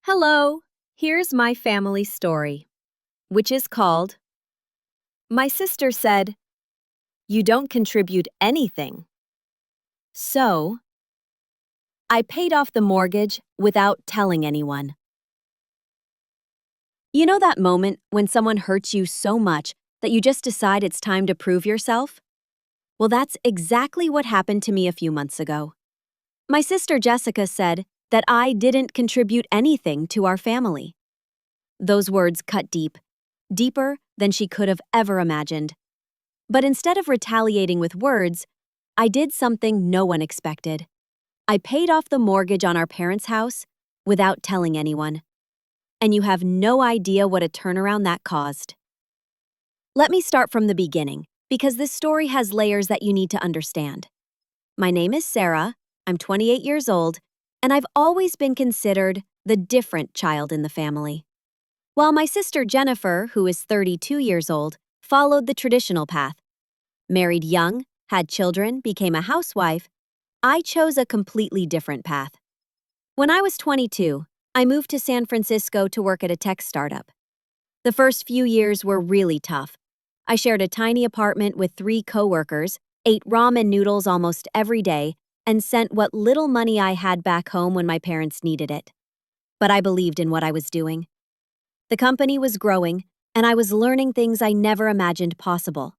Hello, here's my family story, which is called My Sister Said, You Don't Contribute Anything. So, I paid off the mortgage without telling anyone. You know that moment when someone hurts you so much that you just decide it's time to prove yourself? Well, that's exactly what happened to me a few months ago. My sister Jessica said that I didn't contribute anything to our family. Those words cut deep, deeper than she could have ever imagined. But instead of retaliating with words, I did something no one expected. I paid off the mortgage on our parents' house without telling anyone. And you have no idea what a turnaround that caused. Let me start from the beginning, because this story has layers that you need to understand. My name is Sarah, I'm 28 years old, and I've always been considered the different child in the family. While my sister Jennifer, who is 32 years old, followed the traditional path. Married young, had children, became a housewife, I chose a completely different path. When I was 22, I moved to San Francisco to work at a tech startup. The first few years were really tough. I shared a tiny apartment with 3 coworkers, ate ramen noodles almost every day, and sent what little money I had back home when my parents needed it. But I believed in what I was doing. The company was growing, and I was learning things I never imagined possible.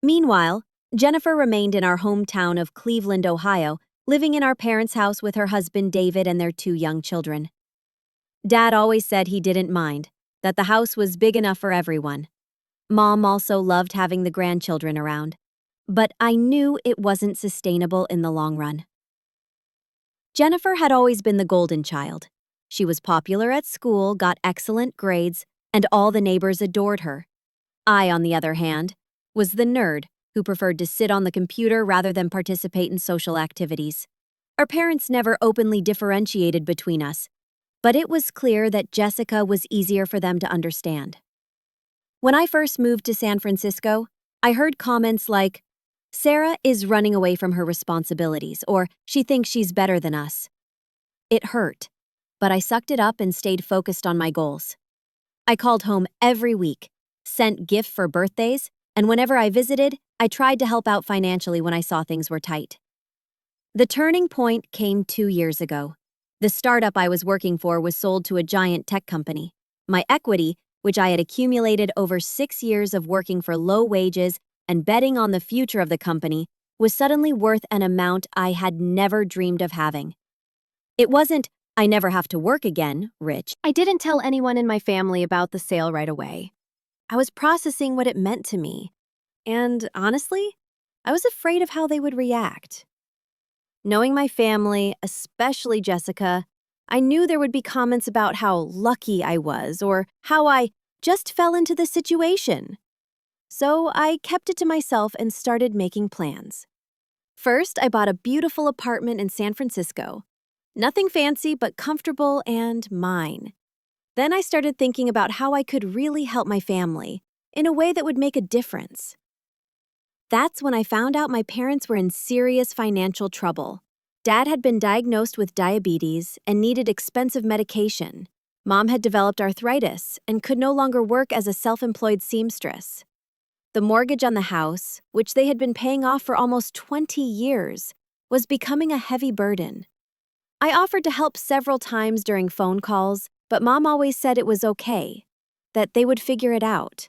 Meanwhile, Jennifer remained in our hometown of Cleveland, Ohio, living in our parents' house with her husband David and their 2 young children. Dad always said he didn't mind, that the house was big enough for everyone. Mom also loved having the grandchildren around. But I knew it wasn't sustainable in the long run. Jennifer had always been the golden child. She was popular at school, got excellent grades, and all the neighbors adored her. I, on the other hand, was the nerd who preferred to sit on the computer rather than participate in social activities. Our parents never openly differentiated between us, but it was clear that Jessica was easier for them to understand. When I first moved to San Francisco, I heard comments like, "Sarah is running away from her responsibilities," or "she thinks she's better than us." It hurt, but I sucked it up and stayed focused on my goals. I called home every week, sent gifts for birthdays, and whenever I visited, I tried to help out financially when I saw things were tight. The turning point came 2 years ago. The startup I was working for was sold to a giant tech company. My equity, which I had accumulated over 6 years of working for low wages and betting on the future of the company, was suddenly worth an amount I had never dreamed of having. It wasn't, "I never have to work again," rich. I didn't tell anyone in my family about the sale right away. I was processing what it meant to me. And honestly, I was afraid of how they would react. Knowing my family, especially Jessica, I knew there would be comments about how lucky I was or how I just fell into the situation. So I kept it to myself and started making plans. First, I bought a beautiful apartment in San Francisco. Nothing fancy, but comfortable and mine. Then I started thinking about how I could really help my family in a way that would make a difference. That's when I found out my parents were in serious financial trouble. Dad had been diagnosed with diabetes and needed expensive medication. Mom had developed arthritis and could no longer work as a self-employed seamstress. The mortgage on the house, which they had been paying off for almost 20 years, was becoming a heavy burden. I offered to help several times during phone calls, but Mom always said it was okay, that they would figure it out.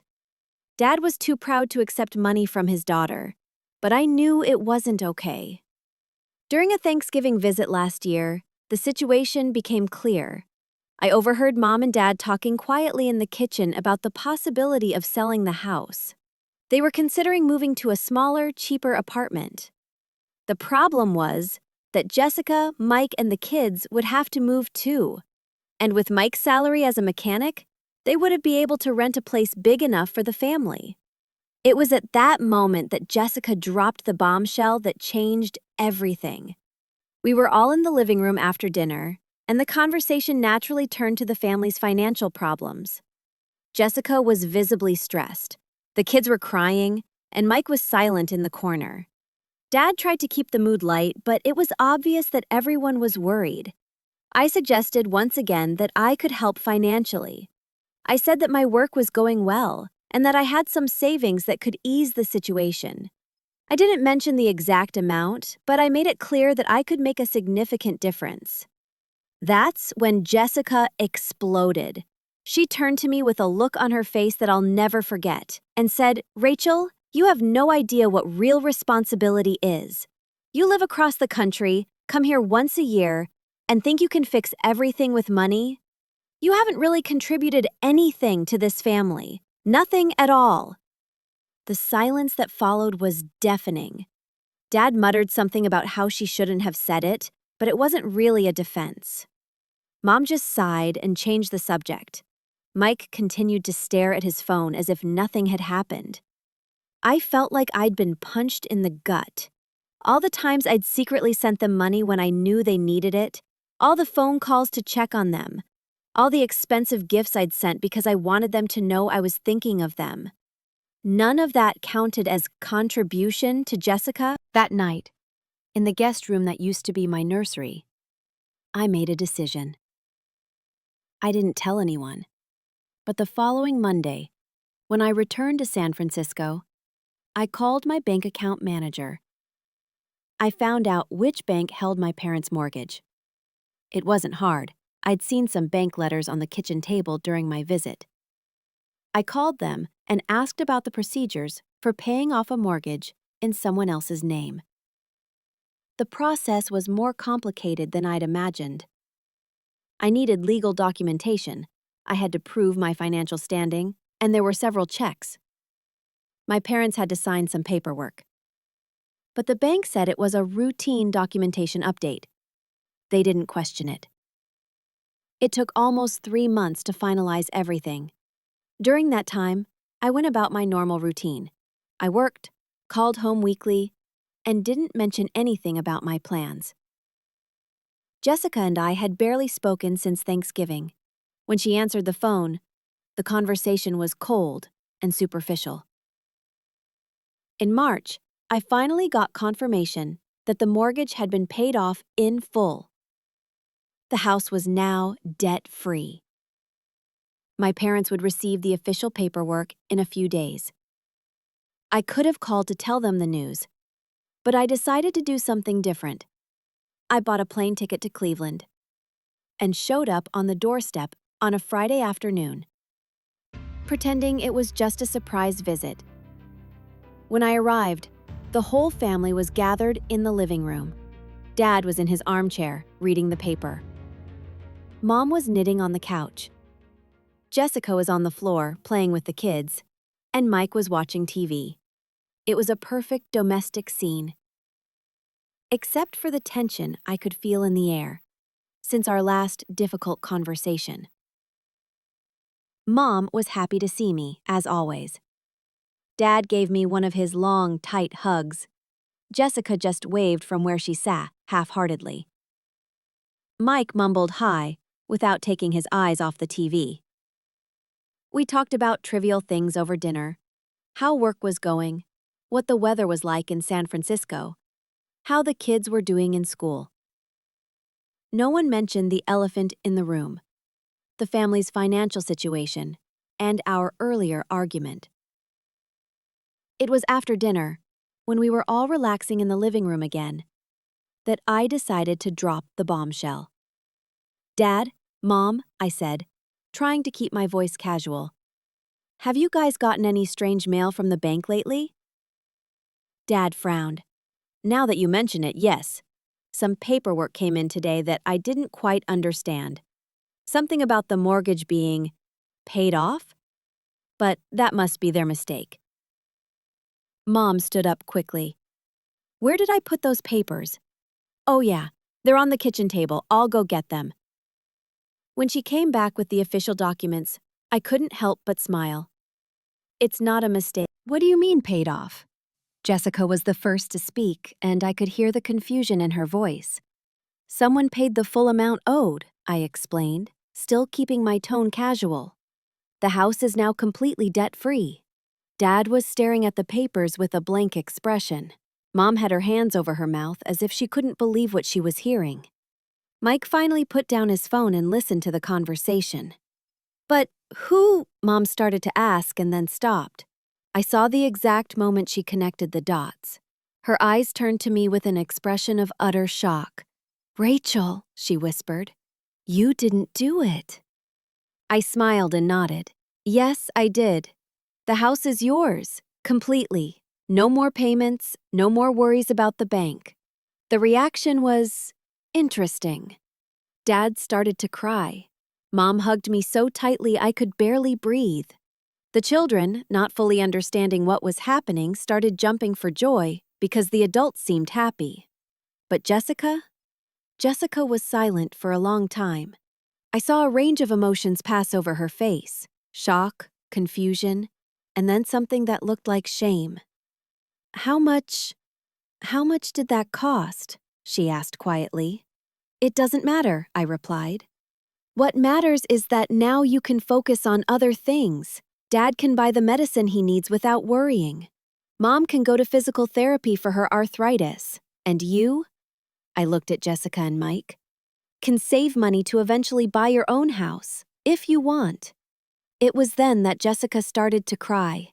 Dad was too proud to accept money from his daughter, but I knew it wasn't okay. During a Thanksgiving visit last year, the situation became clear. I overheard Mom and Dad talking quietly in the kitchen about the possibility of selling the house. They were considering moving to a smaller, cheaper apartment. The problem was that Jessica, Mike, and the kids would have to move too. And with Mike's salary as a mechanic, they wouldn't be able to rent a place big enough for the family. It was at that moment that Jessica dropped the bombshell that changed everything. We were all in the living room after dinner, and the conversation naturally turned to the family's financial problems. Jessica was visibly stressed. The kids were crying, and Mike was silent in the corner. Dad tried to keep the mood light, but it was obvious that everyone was worried. I suggested once again that I could help financially. I said that my work was going well and that I had some savings that could ease the situation. I didn't mention the exact amount, but I made it clear that I could make a significant difference. That's when Jessica exploded. She turned to me with a look on her face that I'll never forget and said, "Rachel, you have no idea what real responsibility is. You live across the country, come here once a year, and think you can fix everything with money? You haven't really contributed anything to this family. Nothing at all." The silence that followed was deafening. Dad muttered something about how she shouldn't have said it, but it wasn't really a defense. Mom just sighed and changed the subject. Mike continued to stare at his phone as if nothing had happened. I felt like I'd been punched in the gut. All the times I'd secretly sent them money when I knew they needed it, all the phone calls to check on them, all the expensive gifts I'd sent because I wanted them to know I was thinking of them. None of that counted as contribution to Jessica. That night, in the guest room that used to be my nursery, I made a decision. I didn't tell anyone, but the following Monday, when I returned to San Francisco, I called my bank account manager. I found out which bank held my parents' mortgage. It wasn't hard. I'd seen some bank letters on the kitchen table during my visit. I called them and asked about the procedures for paying off a mortgage in someone else's name. The process was more complicated than I'd imagined. I needed legal documentation. I had to prove my financial standing, and there were several checks. My parents had to sign some paperwork. But the bank said it was a routine documentation update. They didn't question it. It took almost 3 months to finalize everything. During that time, I went about my normal routine. I worked, called home weekly, and didn't mention anything about my plans. Jessica and I had barely spoken since Thanksgiving. When she answered the phone, the conversation was cold and superficial. In March, I finally got confirmation that the mortgage had been paid off in full. The house was now debt-free. My parents would receive the official paperwork in a few days. I could have called to tell them the news, but I decided to do something different. I bought a plane ticket to Cleveland and showed up on the doorstep on a Friday afternoon, pretending it was just a surprise visit. When I arrived, the whole family was gathered in the living room. Dad was in his armchair, reading the paper. Mom was knitting on the couch. Jessica was on the floor, playing with the kids, and Mike was watching TV. It was a perfect domestic scene. Except for the tension I could feel in the air, since our last difficult conversation. Mom was happy to see me, as always. Dad gave me one of his long, tight hugs. Jessica just waved from where she sat, half-heartedly. Mike mumbled hi, without taking his eyes off the TV. We talked about trivial things over dinner, how work was going, what the weather was like in San Francisco, how the kids were doing in school. No one mentioned the elephant in the room, the family's financial situation, and our earlier argument. It was after dinner, when we were all relaxing in the living room again, that I decided to drop the bombshell. "Dad, Mom," I said, trying to keep my voice casual, "have you guys gotten any strange mail from the bank lately?" Dad frowned. "Now that you mention it, yes. Some paperwork came in today that I didn't quite understand. Something about the mortgage being paid off? But that must be their mistake." Mom stood up quickly. "Where did I put those papers?" "Oh yeah, they're on the kitchen table. I'll go get them." When she came back with the official documents, I couldn't help but smile. "It's not a mistake." "What do you mean paid off?" Jessica was the first to speak, and I could hear the confusion in her voice. "Someone paid the full amount owed," I explained, still keeping my tone casual. "The house is now completely debt-free." Dad was staring at the papers with a blank expression. Mom had her hands over her mouth as if she couldn't believe what she was hearing. Mike finally put down his phone and listened to the conversation. But who? Mom started to ask and then stopped. I saw the exact moment she connected the dots. Her eyes turned to me with an expression of utter shock. "Rachel," she whispered, "you didn't do it." I smiled and nodded. "Yes, I did. The house is yours, completely. No more payments, no more worries about the bank." The reaction was interesting. Dad started to cry. Mom hugged me so tightly I could barely breathe. The children, not fully understanding what was happening, started jumping for joy because the adults seemed happy. But Jessica? Jessica was silent for a long time. I saw a range of emotions pass over her face: shock, confusion, and then something that looked like shame. How much did that cost?" she asked quietly. "It doesn't matter," I replied. "What matters is that now you can focus on other things. Dad can buy the medicine he needs without worrying. Mom can go to physical therapy for her arthritis. And you," I looked at Jessica and Mike, "can save money to eventually buy your own house, if you want." It was then that Jessica started to cry.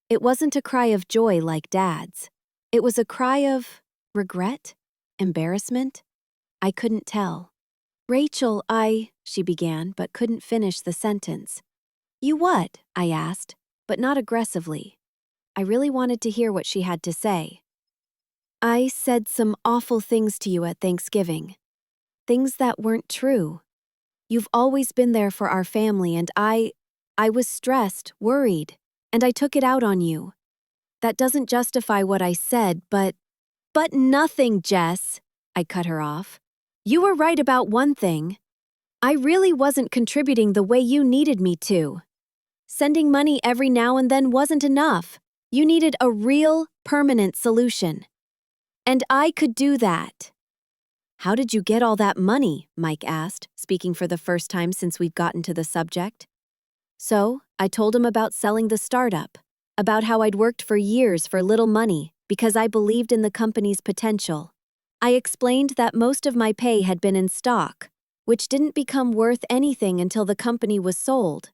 It wasn't a cry of joy like Dad's. It was a cry of regret? Embarrassment? I couldn't tell. "Rachel, she began, but couldn't finish the sentence. "You what?" I asked, but not aggressively. I really wanted to hear what she had to say. "I said some awful things to you at Thanksgiving. Things that weren't true. You've always been there for our family, and I was stressed, worried, and I took it out on you. That doesn't justify what I said, but..." "But nothing, Jess," I cut her off. "You were right about one thing. I really wasn't contributing the way you needed me to. Sending money every now and then wasn't enough. You needed a real, permanent solution. And I could do that." "How did you get all that money?" Mike asked, speaking for the first time since we'd gotten to the subject. So, I told him about selling the startup, about how I'd worked for years for little money because I believed in the company's potential. I explained that most of my pay had been in stock, which didn't become worth anything until the company was sold.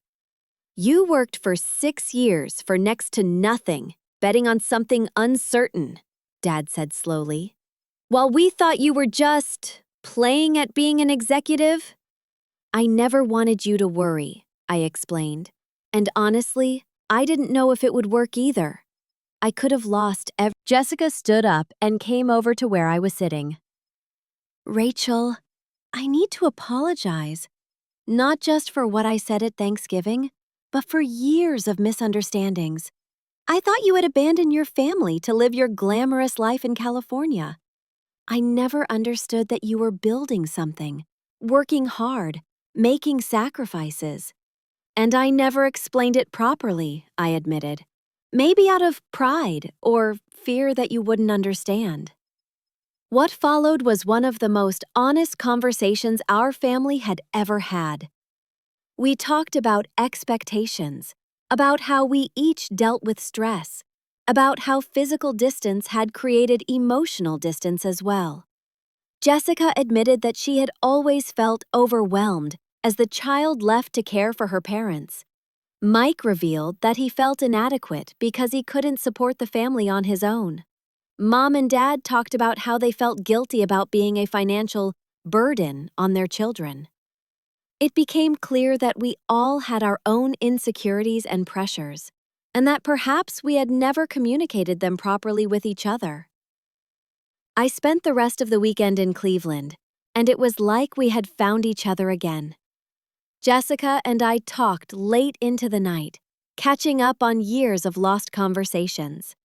"You worked for 6 years for next to nothing, betting on something uncertain," Dad said slowly. "While we thought you were just playing at being an executive." "I never wanted you to worry," I explained. "And honestly, I didn't know if it would work either. I could have lost every..." Jessica stood up and came over to where I was sitting. "Rachel, I need to apologize. Not just for what I said at Thanksgiving, but for years of misunderstandings. I thought you had abandoned your family to live your glamorous life in California. I never understood that you were building something, working hard, making sacrifices. And I never explained it properly," I admitted. "Maybe out of pride or fear that you wouldn't understand." What followed was one of the most honest conversations our family had ever had. We talked about expectations, about how we each dealt with stress, about how physical distance had created emotional distance as well. Jessica admitted that she had always felt overwhelmed as the child left to care for her parents. Mike revealed that he felt inadequate because he couldn't support the family on his own. Mom and Dad talked about how they felt guilty about being a financial burden on their children. It became clear that we all had our own insecurities and pressures, and that perhaps we had never communicated them properly with each other. I spent the rest of the weekend in Cleveland, and it was like we had found each other again. Jessica and I talked late into the night, catching up on years of lost conversations.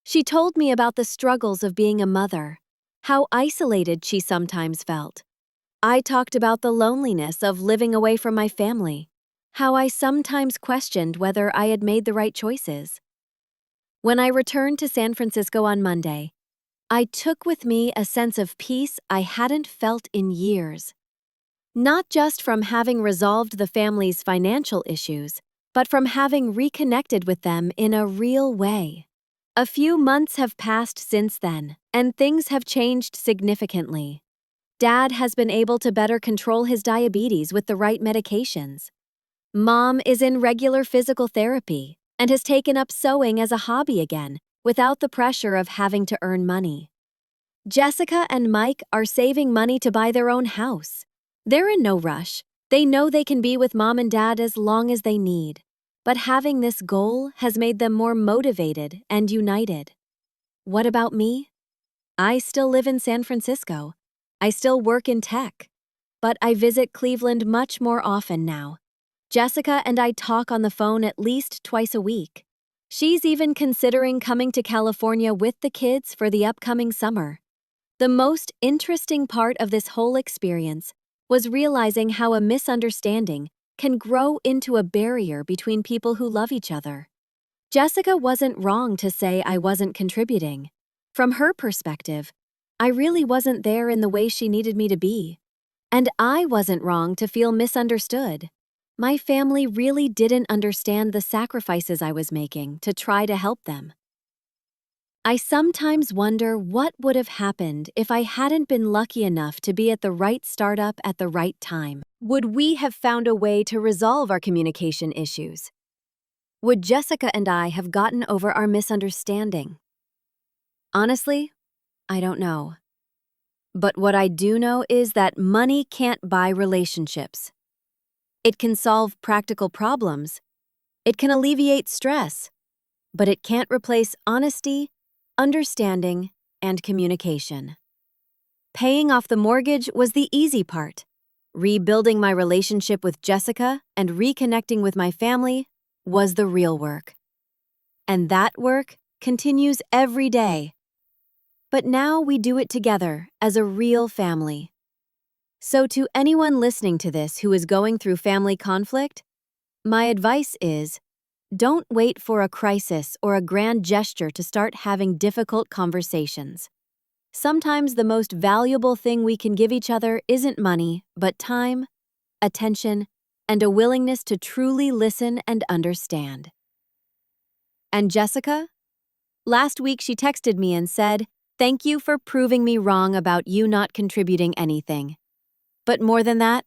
She told me about the struggles of being a mother, how isolated she sometimes felt. I talked about the loneliness of living away from my family, how I sometimes questioned whether I had made the right choices. When I returned to San Francisco on Monday, I took with me a sense of peace I hadn't felt in years. Not just from having resolved the family's financial issues, but from having reconnected with them in a real way. A few months have passed since then, and things have changed significantly. Dad has been able to better control his diabetes with the right medications. Mom is in regular physical therapy and has taken up sewing as a hobby again, without the pressure of having to earn money. Jessica and Mike are saving money to buy their own house. They're in no rush. They know they can be with Mom and Dad as long as they need. But having this goal has made them more motivated and united. What about me? I still live in San Francisco. I still work in tech. But I visit Cleveland much more often now. Jessica and I talk on the phone at least twice a week. She's even considering coming to California with the kids for the upcoming summer. The most interesting part of this whole experience was realizing how a misunderstanding can grow into a barrier between people who love each other. Jessica wasn't wrong to say I wasn't contributing. From her perspective, I really wasn't there in the way she needed me to be. And I wasn't wrong to feel misunderstood. My family really didn't understand the sacrifices I was making to try to help them. I sometimes wonder what would have happened if I hadn't been lucky enough to be at the right startup at the right time. Would we have found a way to resolve our communication issues? Would Jessica and I have gotten over our misunderstanding? Honestly, I don't know. But what I do know is that money can't buy relationships. It can solve practical problems. It can alleviate stress. But it can't replace honesty, understanding, and communication. Paying off the mortgage was the easy part. Rebuilding my relationship with Jessica and reconnecting with my family was the real work. And that work continues every day. But now we do it together as a real family. So to anyone listening to this who is going through family conflict, my advice is, don't wait for a crisis or a grand gesture to start having difficult conversations. Sometimes the most valuable thing we can give each other isn't money, but time, attention, and a willingness to truly listen and understand. And Jessica? Last week she texted me and said, "Thank you for proving me wrong about you not contributing anything. But more than that,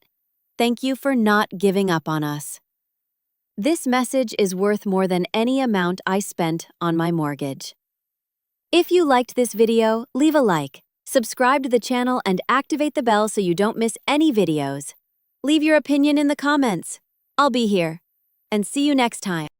thank you for not giving up on us." This message is worth more than any amount I spent on my mortgage. If you liked this video, leave a like, subscribe to the channel, and activate the bell so you don't miss any videos. Leave your opinion in the comments. I'll be here. And see you next time.